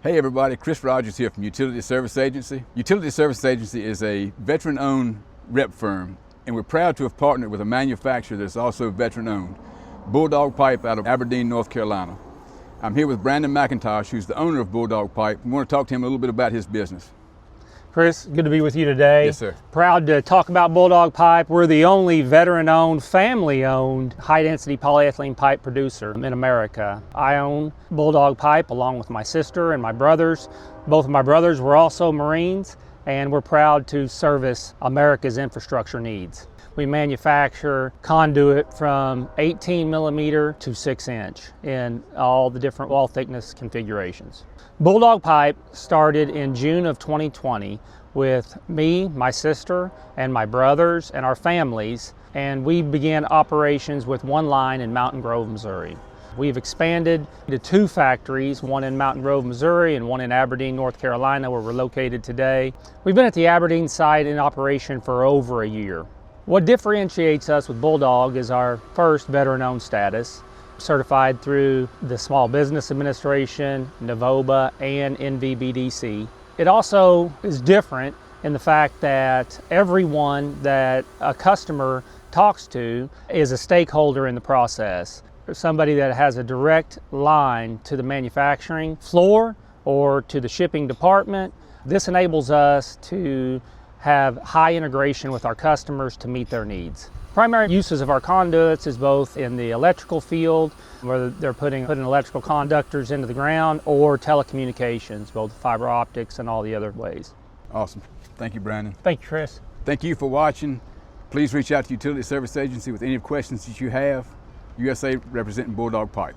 Hey everybody, Chris Rogers here from Utility Service Agency. Utility Service Agency is a veteran-owned rep firm, and we're proud to have partnered with a manufacturer that's also veteran-owned, Bulldog Pipe out of Aberdeen, North Carolina. I'm here with Brandon McIntosh, who's the owner of Bulldog Pipe. We want to talk to him a little bit about his business. Chris, good to be with you today. Yes, sir. Proud to talk about Bulldog Pipe. We're the only veteran-owned, family-owned, high-density polyethylene pipe producer in America. I own Bulldog Pipe along with my sister and my brothers. Both of my brothers were also Marines, and we're proud to service America's infrastructure needs. We manufacture conduit from 18 millimeter to 6 inch in all the different wall thickness configurations. Bulldog Pipe started in June of 2020 with me, my sister, and my brothers and our families, and we began operations with one line in Mountain Grove, Missouri. We've expanded to 2 factories, one in Mountain Grove, Missouri, and one in Aberdeen, North Carolina, where we're located today. We've been at the Aberdeen site in operation for over a year. What differentiates us with Bulldog is our first veteran-owned status, certified through the Small Business Administration, NAVOBA, and NVBDC. It also is different in the fact that everyone that a customer talks to is a stakeholder in the process. There's somebody that has a direct line to the manufacturing floor or to the shipping department. This enables us to have high integration with our customers to meet their needs. Primary uses of our conduits is both in the electrical field, where they're putting electrical conductors into the ground, or telecommunications, both fiber optics and all the other ways. Awesome. Thank you, Brandon. Thank you, Chris. Thank you for watching. Please reach out to Utility Service Agency with any questions that you have. USA representing Bulldog Pipe.